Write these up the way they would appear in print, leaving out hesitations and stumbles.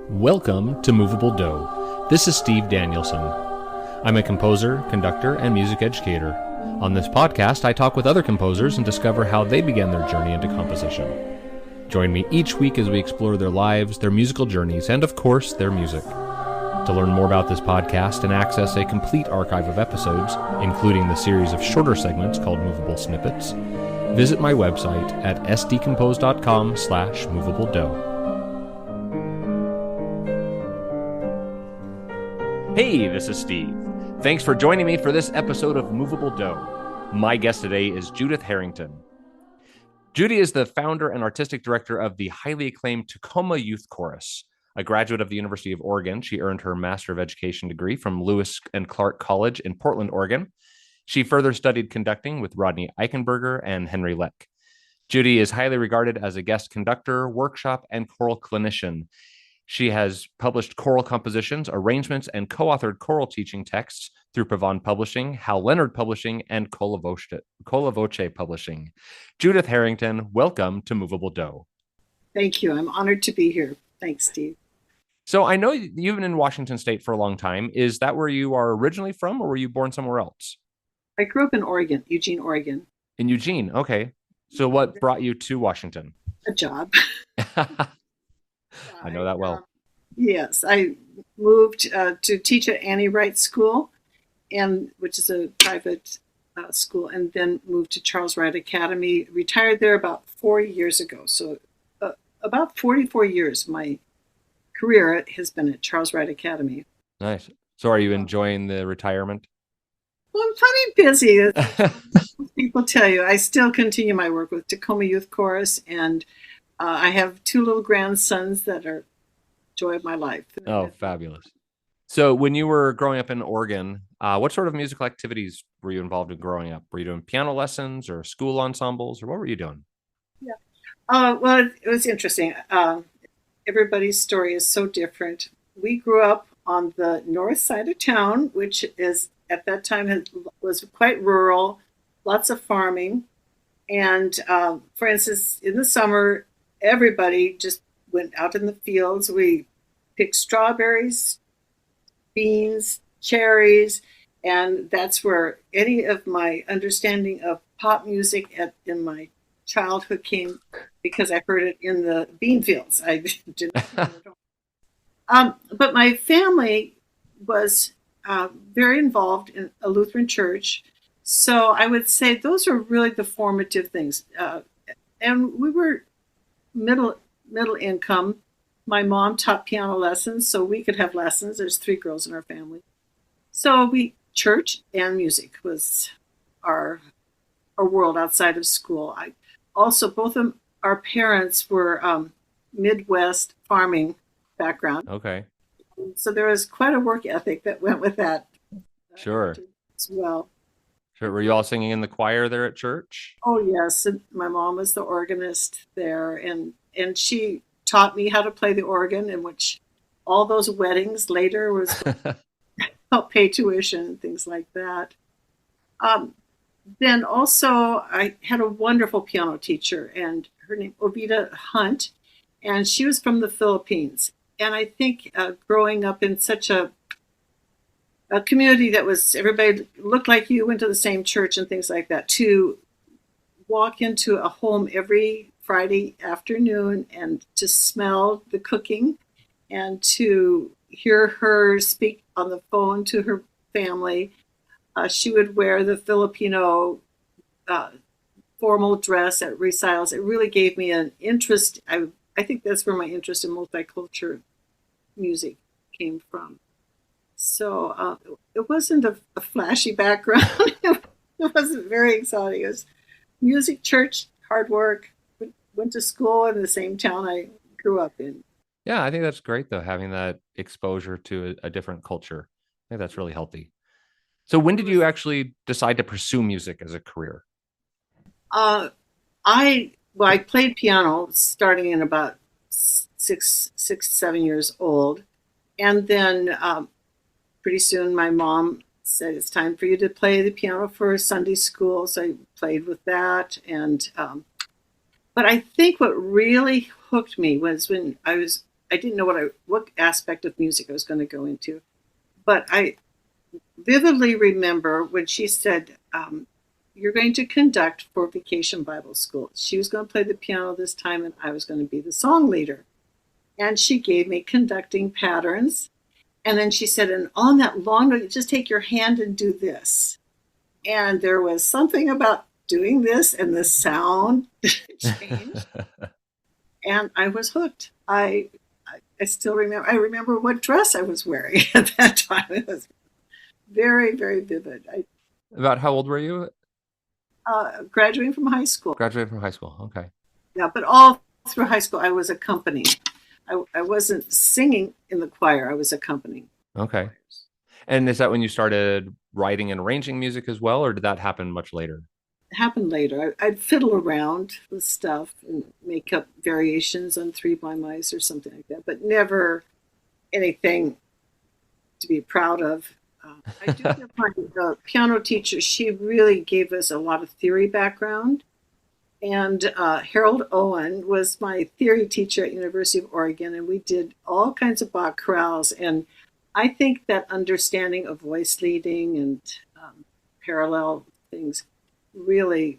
Welcome to Moveable Dough. This is Steve Danielson. I'm a composer, conductor, and music educator. On this podcast, I talk with other composers and discover how they began their journey into composition. Join me each week as we explore their lives, their musical journeys, and of course, their music. To learn more about this podcast and access a complete archive of episodes, including the series of shorter segments called Movable Snippets, visit my website at sdcompose.com/movabledough. Hey, this is Steve. Thanks for joining me for this episode of Moveable Dough. My guest today is Judith Herrington. Judy is the founder and artistic director of the highly acclaimed Tacoma Youth Chorus. A graduate of the University of Oregon, she earned her Master of Education degree from Lewis and Clark College in Portland, Oregon. She further studied conducting with Rodney Eichenberger and Henry Leck. Judy is highly regarded as a guest conductor, workshop, and choral clinician. She has published choral compositions, arrangements, and co-authored choral teaching texts through Pavon Publishing, Hal Leonard Publishing, and Cola Voce Publishing. Judith Herrington, welcome to Moveable Dough. Thank you. I'm honored to be here. Thanks, Steve. So I know you've been in Washington State for a long time. Is that where you are originally from, or were you born somewhere else? I grew up in Oregon, Eugene, Oregon. In Eugene, okay. So what brought you to Washington? A job. I know that well. Yes, I moved to teach at Annie Wright School, which is a private school, and then moved to Charles Wright Academy. Retired there about 4 years ago. So about 44 years, my career has been at Charles Wright Academy. Nice. So are you enjoying the retirement? Well, I'm plenty busy. People tell you, I still continue my work with Tacoma Youth Chorus, and I have two little grandsons that are joy of my life. Oh, fabulous. So when you were growing up in Oregon, what sort of musical activities were you involved in growing up? Were you doing piano lessons or school ensembles, or what were you doing? Yeah. Well, it was interesting. Everybody's story is so different. We grew up on the north side of town, which is at that time was quite rural, lots of farming. And for instance, in the summer, everybody just went out in the fields. We picked strawberries, beans, cherries, and that's where any of my understanding of pop music in my childhood came, because I heard it in the bean fields. I didn't know it at all. But my family was very involved in a Lutheran church. So I would say those are really the formative things. And we were middle income. My mom taught piano lessons, so we could have lessons. There's 3 girls in our family. So church and music was our world outside of school. Also, both of our parents were Midwest farming background. Okay. So there was quite a work ethic that went with that. Sure. As well. Sure. Were you all singing in the choir there at church? Oh, yes. And my mom was the organist there, and she taught me how to play the organ, in which all those weddings later was help pay tuition, things like that. Then also I had a wonderful piano teacher, and her name Ovita Hunt, and she was from the Philippines. And I think growing up in such a community that was, everybody looked like you, went to the same church and things like that, to walk into a home every Friday afternoon and to smell the cooking and to hear her speak on the phone to her family. She would wear the Filipino formal dress at recitals. It really gave me an interest. I think that's where my interest in multicultural music came from. So it wasn't a flashy background. It wasn't very exciting. It was music, church, hard work. Went to school in the same town I grew up in. Yeah, I think that's great, though, having that exposure to a different culture. I think that's really healthy. So when did you actually decide to pursue music as a career? I played piano starting in about 7 years old. And then pretty soon my mom said, it's time for you to play the piano for Sunday school. So I played with that. And but I think what really hooked me was when I was I didn't know what aspect of music I was going to go into, but I vividly remember when she said, "You're going to conduct for Vacation Bible School." She was going to play the piano this time, and I was going to be the song leader. And she gave me conducting patterns, and then she said, "And on that long note, just take your hand and do this." And there was something about doing this, and the sound changed, and I was hooked. I still remember. I remember what dress I was wearing at that time. It was very, very vivid. I About how old were you? graduating from high school. Graduated from high school. Okay. Yeah, but all through high school, I was accompanying. I wasn't singing in the choir. I was accompanying Okay. choirs. And is that when you started writing and arranging music as well, or did that happen much later? It happened later. I'd fiddle around with stuff and make up variations on Three by Mice or something like that, but never anything to be proud of. I do give my piano teacher, she really gave us a lot of theory background. And Harold Owen was my theory teacher at University of Oregon, and we did all kinds of Bach chorales. And I think that understanding of voice leading and parallel things really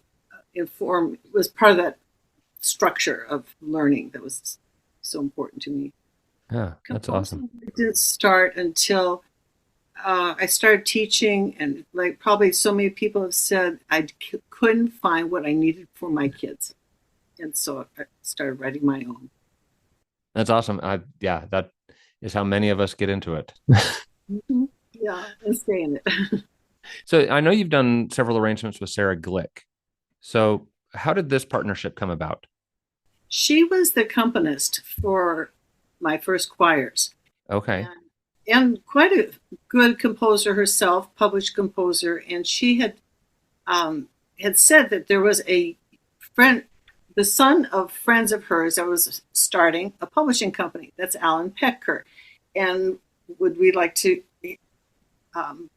informed was part of that structure of learning that was so important to me. Yeah, that's awesome. Composing didn't start until I started teaching, and like probably so many people have said, couldn't find what I needed for my kids, and so I started writing my own. That's awesome. Yeah, that is how many of us get into it. Mm-hmm. Yeah, and stay in it. So I know you've done several arrangements with Sarah Glick. So how did this partnership come about? She was the accompanist for my first choirs, Okay. and quite a good composer herself, published composer, and she had said that there was a friend, the son of friends of hers, that was starting a publishing company. That's Alan Pecker, and would we like to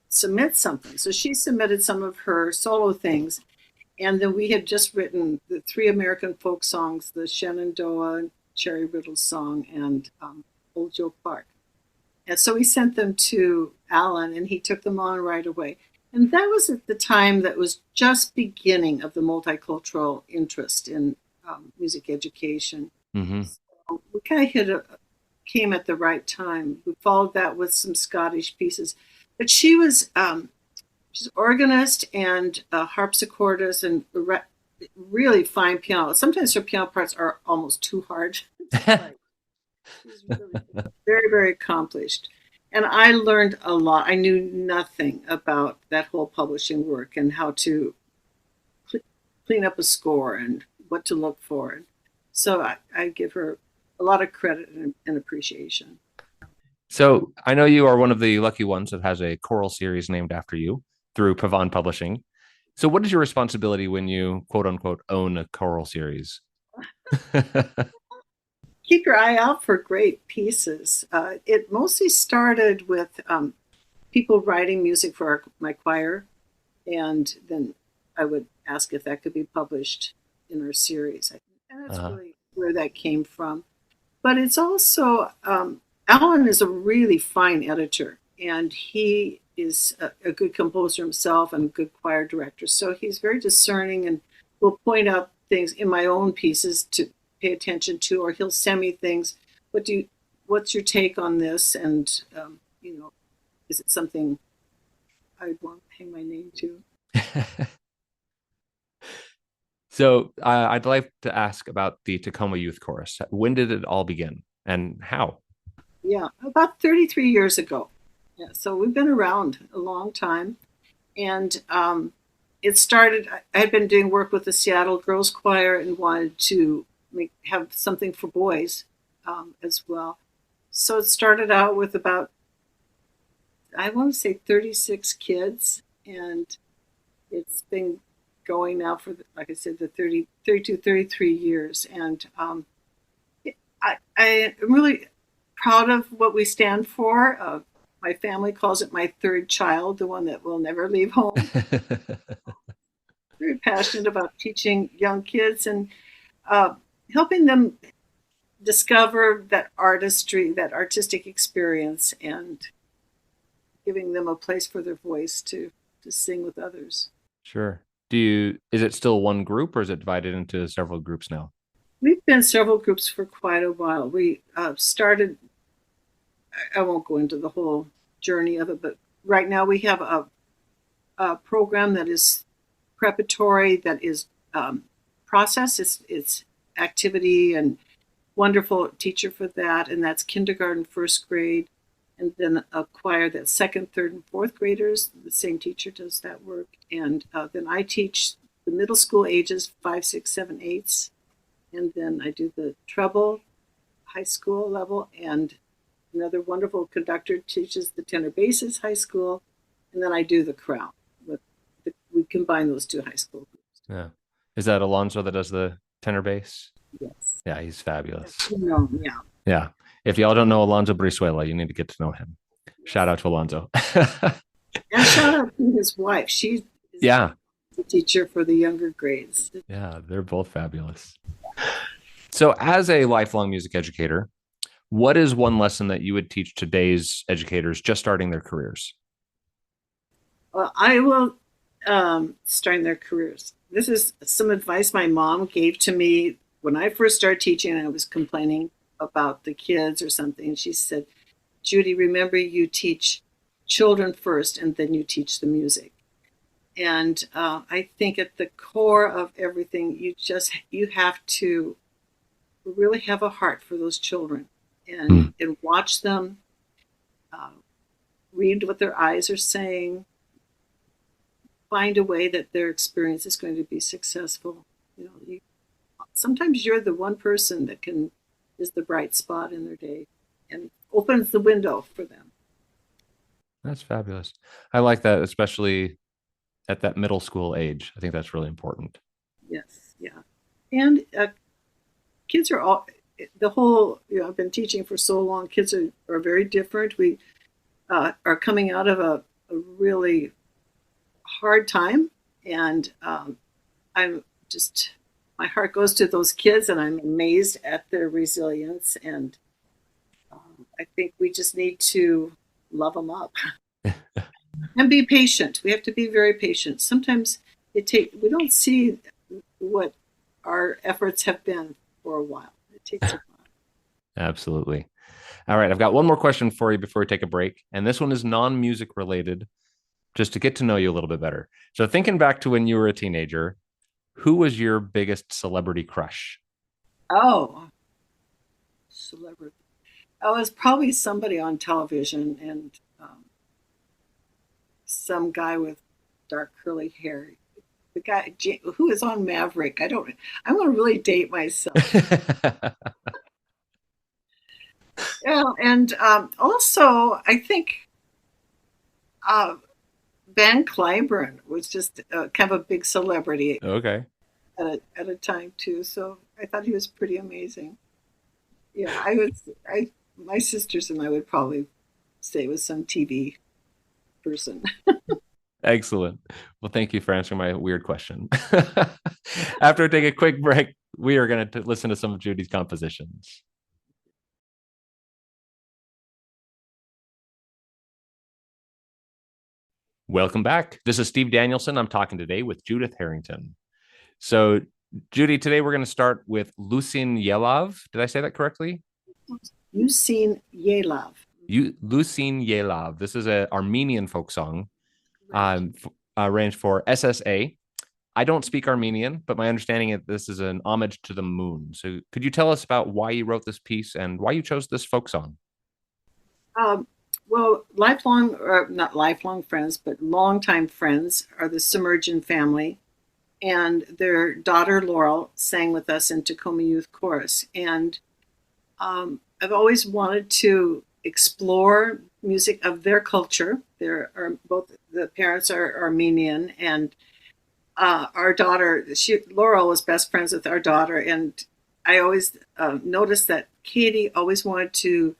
submit something? So she submitted some of her solo things, and then we had just written the three American folk songs: the Shenandoah, Cherry Riddle song, and Old Joe Clark. And so we sent them to Alan, and he took them on right away. And that was at the time that was just beginning of the multicultural interest in music education. Mm-hmm. So we kind of came at the right time. We followed that with some Scottish pieces. But she's organist and a harpsichordist and really fine piano. Sometimes her piano parts are almost too hard to play. She's really very, very accomplished. And I learned a lot. I knew nothing about that whole publishing work and how to clean up a score and what to look for. And so I give her a lot of credit and appreciation. So I know you are one of the lucky ones that has a choral series named after you through Pavan Publishing. So what is your responsibility when you quote unquote own a choral series? Keep your eye out for great pieces. It mostly started with people writing music for my choir, and then I would ask if that could be published in our series. And that's really where that came from. But it's also, Alan is a really fine editor, and he is a good composer himself and a good choir director. So he's very discerning and will point out things in my own pieces to pay attention to, or he'll send me things. What's your take on this? And, is it something I'd want to hang my name to? So I'd like to ask about the Tacoma Youth Chorus. When did it all begin and how? Yeah, about 33 years ago. Yeah, so we've been around a long time. And it started, I had been doing work with the Seattle Girls Choir and wanted to have something for boys as well. So it started out with about, I want to say 36 kids, and it's been going now for, like I said, the 32, 33 years. And I am really proud of what we stand for. My family calls it my third child, the one that will never leave home. Very passionate about teaching young kids and helping them discover that artistry, that artistic experience, and giving them a place for their voice to sing with others. Sure. Is it still one group or is it divided into several groups now? We've been several groups for quite a while. We started, I won't go into the whole journey of it, but right now we have a program that is preparatory, that is process, it's activity, and wonderful teacher for that, and that's kindergarten, first grade, and then a choir that's second, third, and fourth graders. The same teacher does that work, and then I teach the middle school ages 5, 6, 7, 8s, and then I do the treble, high school level, and another wonderful conductor teaches the tenor basses, high school, and then I do the chorale. We combine those two high school groups. Yeah. Is that Alonso that does the tenor bass? Yes. Yeah, he's fabulous. Yeah. Yeah. If y'all don't know Alonso Brizuela, you need to get to know him. Shout out to Alonso. And shout out to his wife. She's yeah. the teacher for the younger grades. Yeah, they're both fabulous. So as a lifelong music educator, what is one lesson that you would teach today's educators just starting their careers? Well, I will starting their careers. This is some advice my mom gave to me when I first started teaching. I was complaining about the kids or something. She said, "Judy, remember you teach children first and then you teach the music." And I think at the core of everything, you have to really have a heart for those children and watch them, read what their eyes are saying, find a way that their experience is going to be successful. Sometimes you're the one person that is the bright spot in their day and opens the window for them. That's fabulous. I like that, especially at that middle school age. I think that's really important. Yes, yeah. And kids are all, the whole, I've been teaching for so long, kids are very different. We are coming out of a really hard time, and I'm just, my heart goes to those kids, and I'm amazed at their resilience, and I think we just need to love them up and be patient. We have to be very patient. Sometimes we don't see what our efforts have been for a while. It takes a while. Absolutely. All right, I've got one more question for you before we take a break, and this one is non-music related, just to get to know you a little bit better. So thinking back to when you were a teenager, who was your biggest celebrity crush? Oh, celebrity. Oh, it was probably somebody on television, and some guy with dark curly hair. The guy who is on Maverick. I'm going to really date myself. Yeah, and also I think Ben Clyburn was just kind of a big celebrity Okay. at a time too. So I thought he was pretty amazing. Yeah, my sisters and I would probably say it was some TV person. Excellent. Well, thank you for answering my weird question. After we take a quick break, we are going to listen to some of Judy's compositions. Welcome back. This is Steve Danielson. I'm talking today with Judith Herrington. So, Judy, today we're going to start with Lusin Yelov. Did I say that correctly? Lusin Yelov. Lusin Yelov. This is an Armenian folk song, arranged for SSA. I don't speak Armenian, but my understanding is this is an homage to the moon. So, could you tell us about why you wrote this piece and why you chose this folk song? Well, not lifelong friends, but longtime friends are the Submergent family, and their daughter Laurel sang with us in Tacoma Youth Chorus. And I've always wanted to explore music of their culture. Both the parents are Armenian, and our daughter, Laurel, was best friends with our daughter, and I always noticed that Katie always wanted to.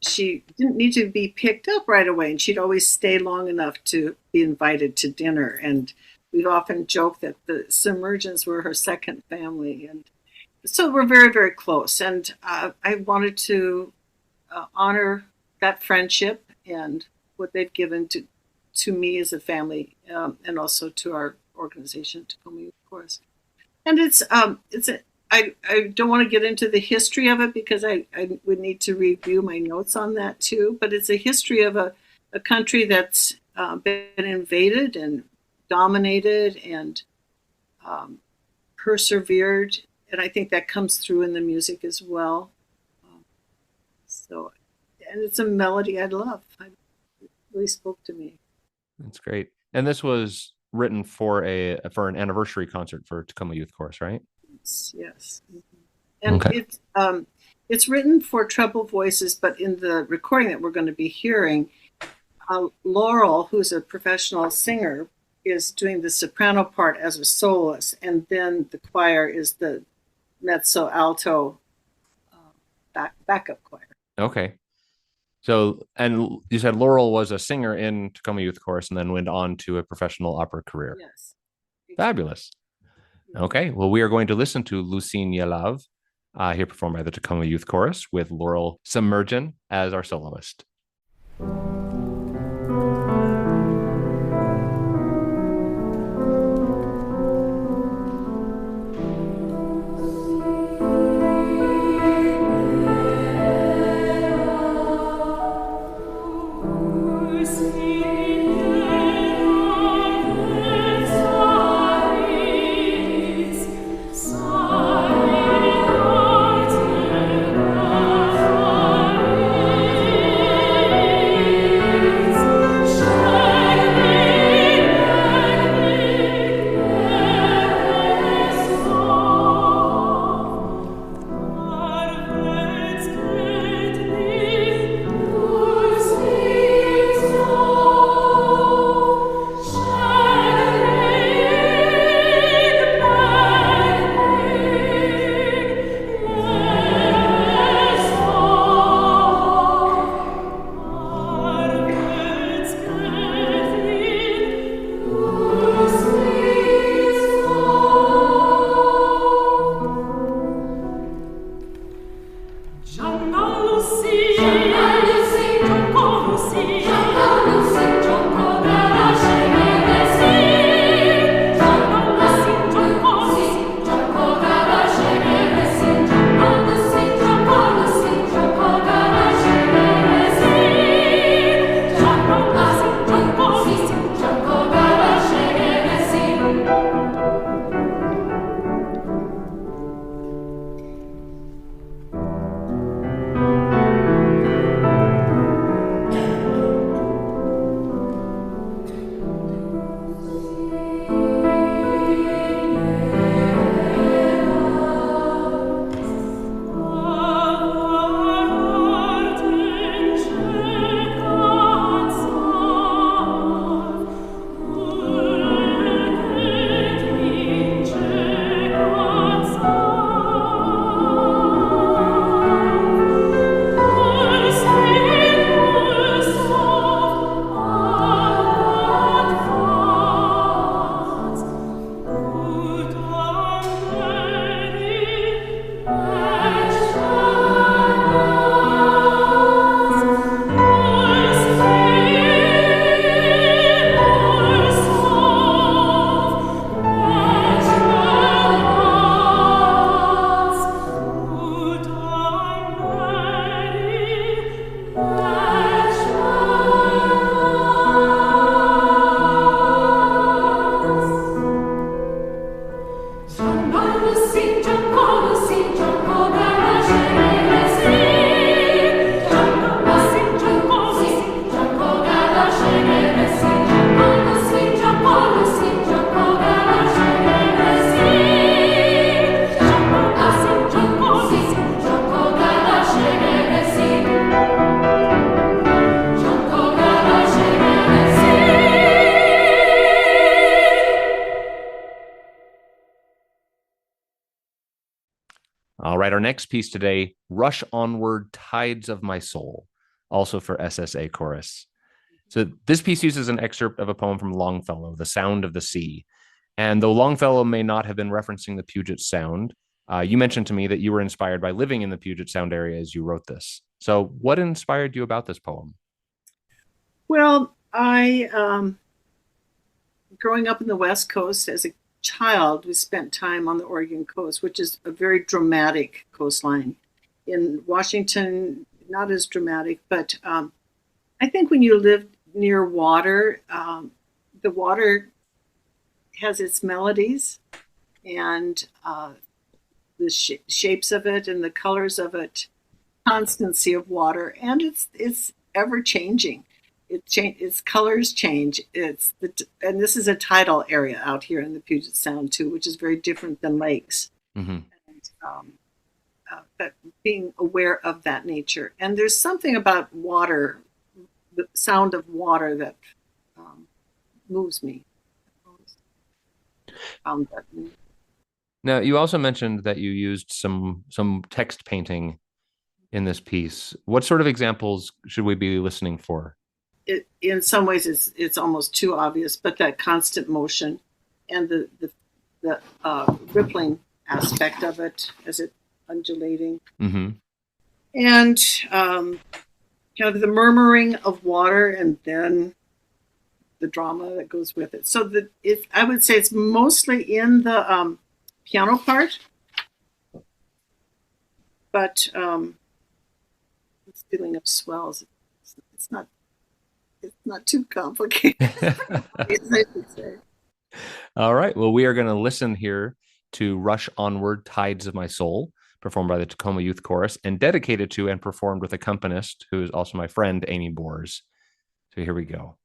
She didn't need to be picked up right away, and she'd always stay long enough to be invited to dinner. And we've often joked that the Submergents were her second family. And so we're very, very close. And I wanted to honor that friendship and what they've given to me as a family, and also to our organization, Tacoma Youth Chorus. And I don't want to get into the history of it because I would need to review my notes on that too. But it's a history of a country that's been invaded and dominated and um, persevered, and I think that comes through in the music as well. Um, so, and it's a melody I love. It really spoke to me. That's great. And this was written for an anniversary concert for Tacoma Youth Chorus, right? Yes, yes. And Okay. it's written for treble voices, but in the recording that we're going to be hearing, Laurel, who's a professional singer, is doing the soprano part as a soloist, and then the choir is the mezzo alto backup choir. Okay. So, and you said Laurel was a singer in Tacoma Youth Chorus and then went on to a professional opera career. Yes, exactly. Fabulous. Okay. Well, we are going to listen to Lucine Yelav, here performed by the Tacoma Youth Chorus with Laurel Submergen as our soloist. All right, our next piece today, Rush Onward, Tides of My Soul, also for SSA Chorus. So this piece uses an excerpt of a poem from Longfellow, The Sound of the Sea. And though Longfellow may not have been referencing the Puget Sound, You mentioned to me that you were inspired by living in the Puget Sound area as you wrote this. So, what inspired you about this poem? Well, growing up in the West Coast as a child, we spent time on the Oregon coast, which is a very dramatic coastline. In Washington, not as dramatic, but I think when you live near water, the water has its melodies and the shapes of it and the colors of it, constancy of water, and it's ever changing. Its colors change. And this is a tidal area out here in the Puget Sound too, which is very different than lakes. Mm-hmm. And, but being aware of that nature, and there's something about water, the sound of water that moves me. Found that. Now, you also mentioned that you used some text painting in this piece. What sort of examples should we be listening for? In some ways, it's almost too obvious, but that constant motion and the rippling aspect of it as it undulating, Mm-hmm. and kind of the murmuring of water, and then the drama that goes with it. So I would say it's mostly in the piano part, but this feeling of swells. It's not. It's not too complicated. I should say. All right. Well, we are going to listen here to Rush Onward, Tides of My Soul, performed by the Tacoma Youth Chorus and dedicated to and performed with accompanist who is also my friend, Amy Bors. So here we go.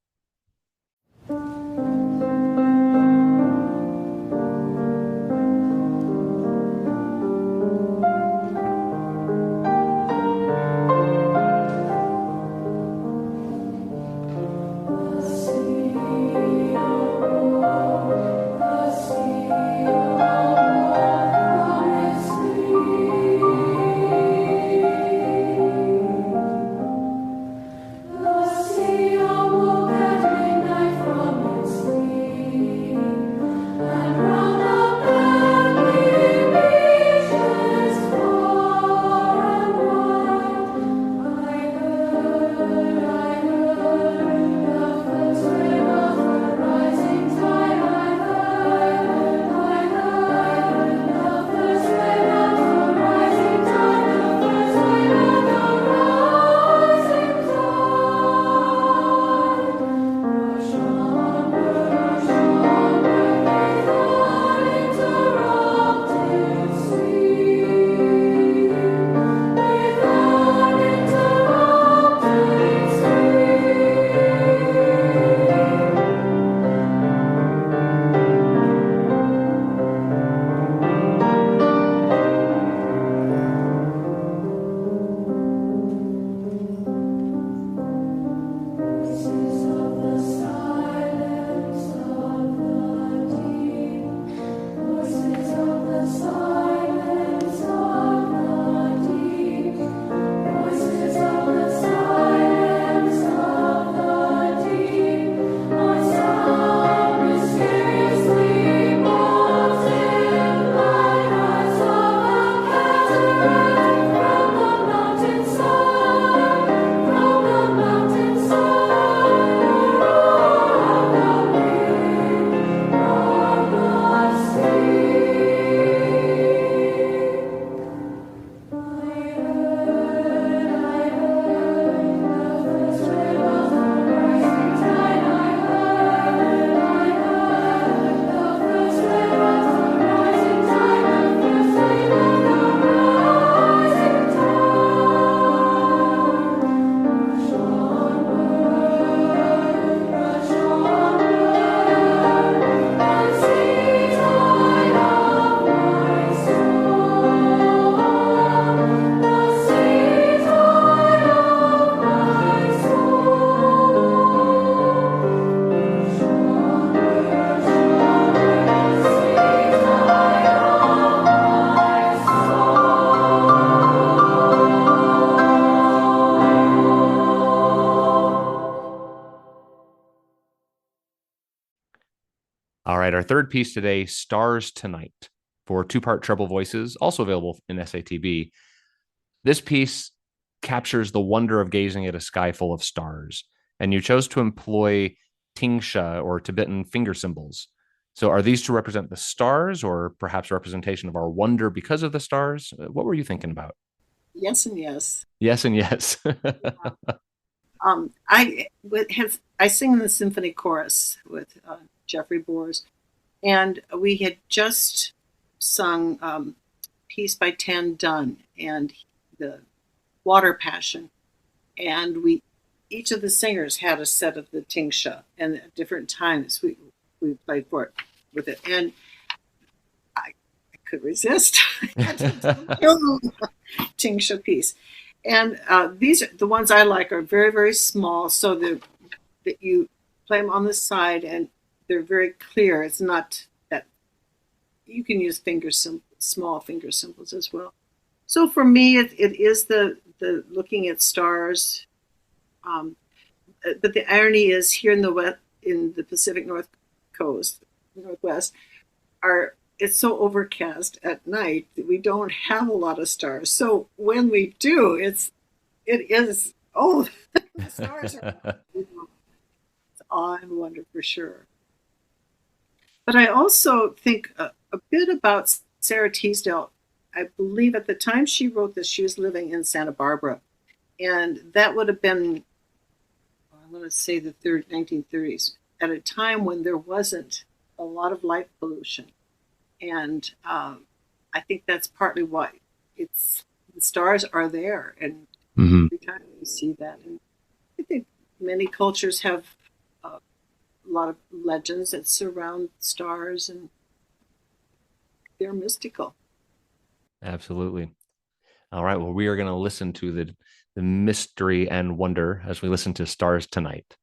All right, our third piece today, Stars Tonight. for two-part treble voices, also available in SATB. This piece captures the wonder of gazing at a sky full of stars, and you chose to employ tingsha, or Tibetan finger symbols. So are these to represent the stars, or perhaps representation of our wonder because of the stars? What were you thinking about? Yes and yes. Yes and yes. I sing in the symphony chorus with Jeffrey Boers, and we had just sung piece by Tan Dunn and the Water Passion, and we each of the singers had a set of the tingsha, and at different times we played for it with it, and I could resist. Tingsha piece. And these are the ones I like are very, very small, so that you play them on the side and they're very clear. It's not that you can use small finger symbols as well. So for me, it is the looking at stars. But the irony is here in the Pacific Northwest, it's so overcast at night that we don't have a lot of stars. So when we do, it is the stars are it's awe and wonder for sure. But I also think a bit about Sarah Teasdale. I believe at the time she wrote this, she was living in Santa Barbara, and that would have been, I want to say, the 1930s, at a time when there wasn't a lot of light pollution. And I think that's partly why the stars are there, and every time you see that. And I think many cultures have a lot of legends that surround stars, and they're mystical. Absolutely. All right. Well, we are going to listen to the mystery and wonder as we listen to Stars Tonight.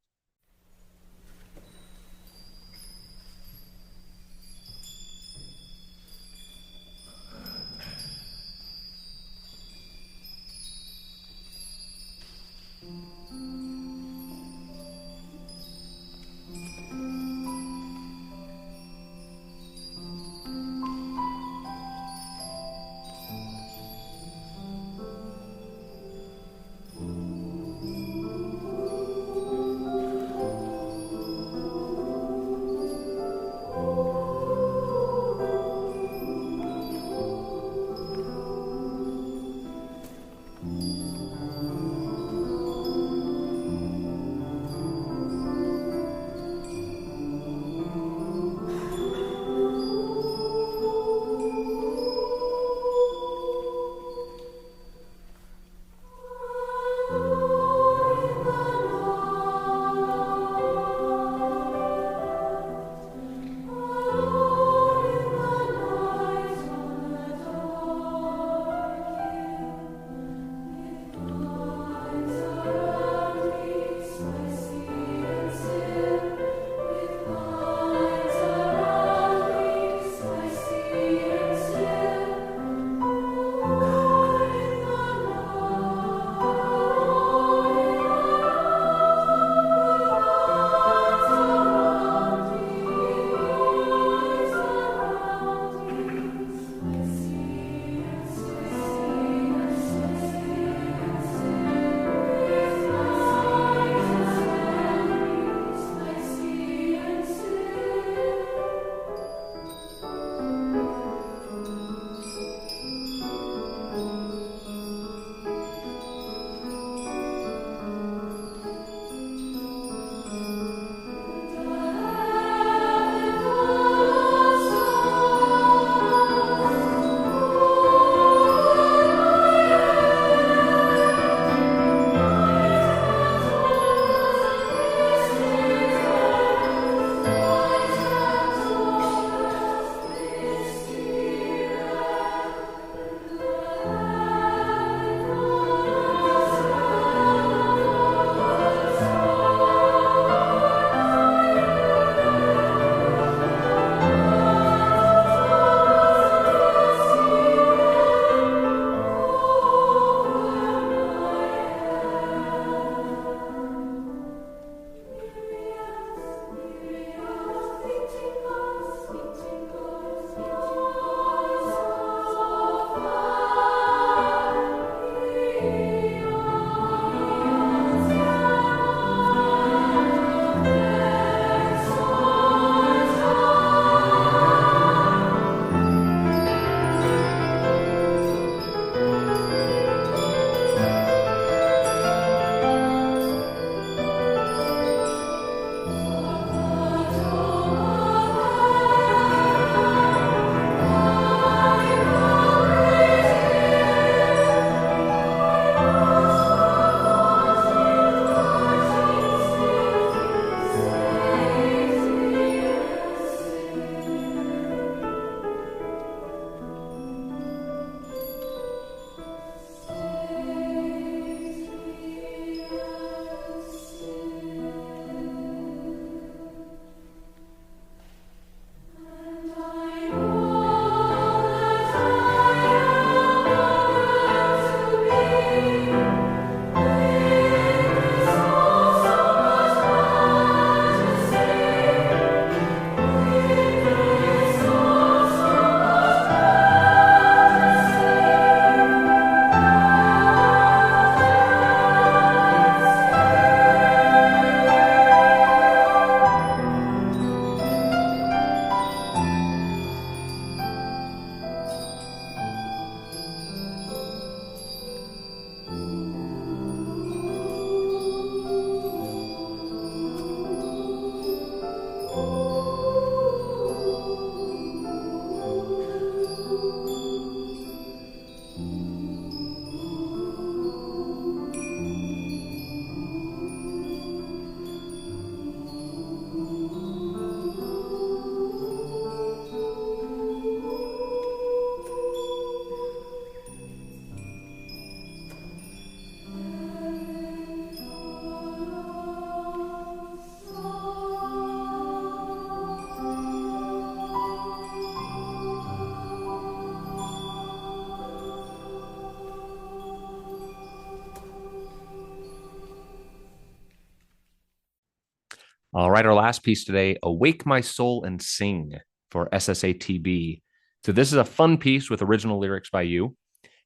All right, our last piece today, Awake My Soul and Sing for SSATB. So this is a fun piece with original lyrics by you.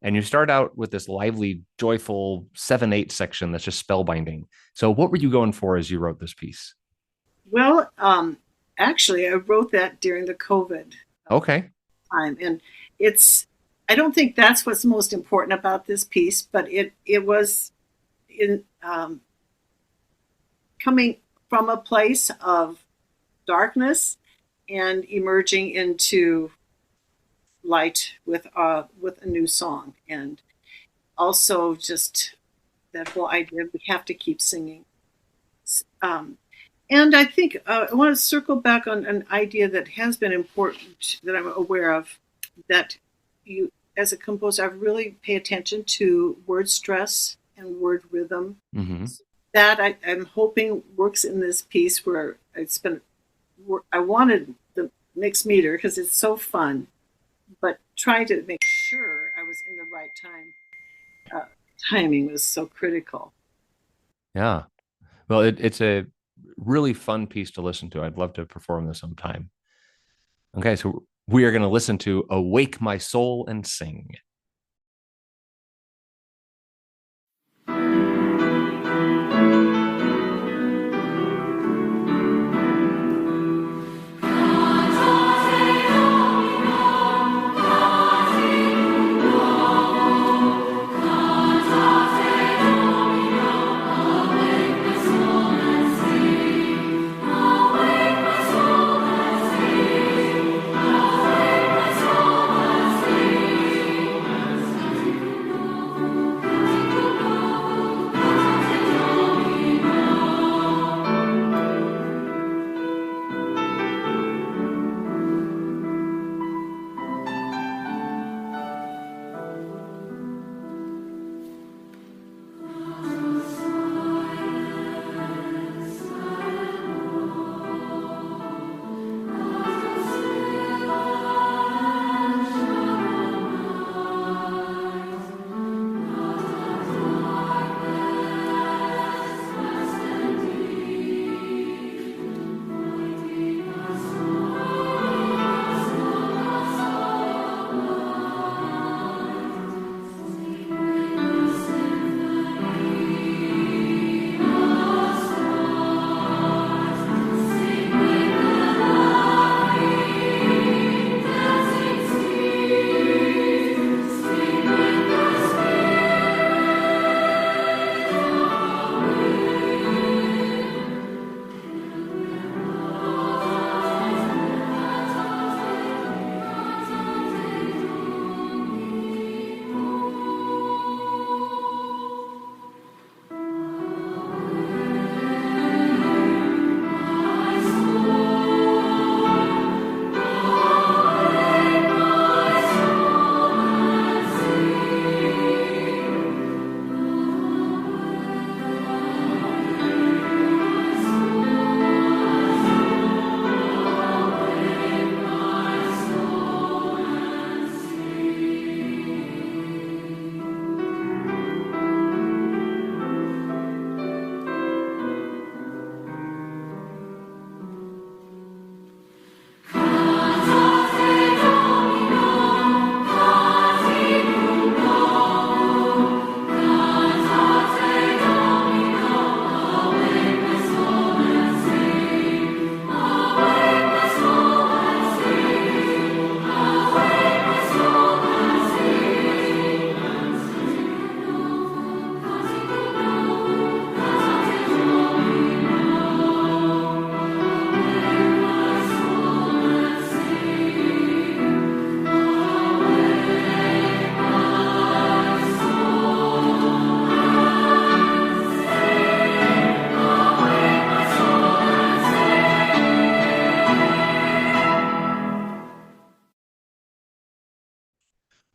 And you start out with this lively, joyful 7/8 section that's just spellbinding. So what were you going for as you wrote this piece? Well, actually, I wrote that during the COVID Okay. time, and it's. I don't think that's what's most important about this piece, but it was in coming from a place of darkness and emerging into light with a new song, and also just that whole idea we have to keep singing. Um, and I think I want to circle back on an idea that has been important that I'm aware of, that you, as a composer, I really pay attention to word stress and word rhythm. Mm-hmm. That I'm hoping works in this piece where I wanted the mixed meter because it's so fun, but trying to make sure I was in the right time. Timing was so critical. Yeah. Well, it's a really fun piece to listen to. I'd love to perform this sometime. Okay, so we are going to listen to Awake My Soul and Sing.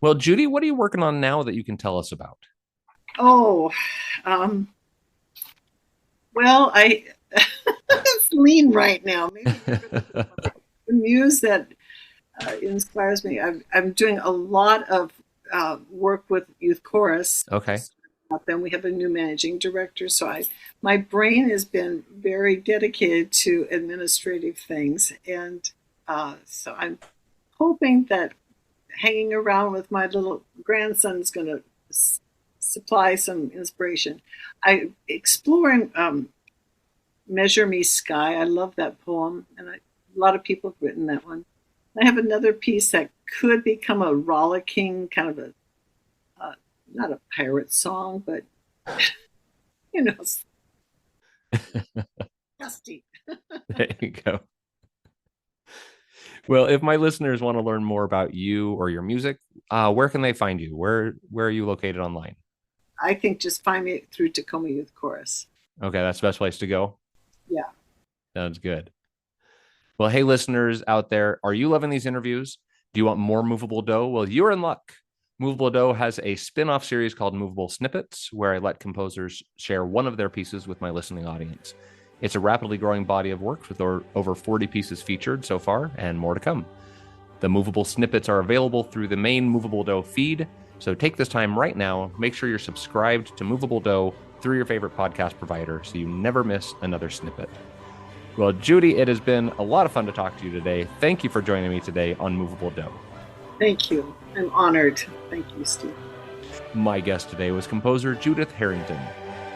Well, Judy, what are you working on now that you can tell us about? Oh, um, well, I it's lean right now. Maybe the muse that inspires me. I'm doing a lot of work with youth chorus. Okay. Then we have a new managing director, so my brain has been very dedicated to administrative things, and so I'm hoping that hanging around with my little grandson is going to supply some inspiration. I exploring Measure Me Sky. I love that poem, and a lot of people have written that one. I have another piece that could become a rollicking kind of a not a pirate song, but you know, dusty. There you go. Well, if my listeners want to learn more about you or your music, where can they find you? Where are you located online? I think just find me through Tacoma Youth Chorus. Okay, that's the best place to go. Yeah. Sounds good. Well, hey, listeners out there, are you loving these interviews? Do you want more Movable Dough? Well, you're in luck. Movable Dough has a spin-off series called Movable Snippets, where I let composers share one of their pieces with my listening audience. It's a rapidly growing body of work with over 40 pieces featured so far, and more to come. The Movable Snippets are available through the main Movable Dough feed, so take this time right now, make sure you're subscribed to Movable Dough through your favorite podcast provider so you never miss another snippet. Well, Judy, it has been a lot of fun to talk to you today. Thank you for joining me today on Moveable Dough. Thank you. I'm honored. Thank you, Steve. My guest today was composer Judith Herrington.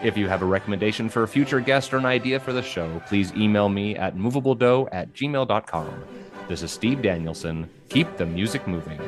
If you have a recommendation for a future guest or an idea for the show, please email me at moveabledough@gmail.com. This is Steve Danielson. Keep the music moving.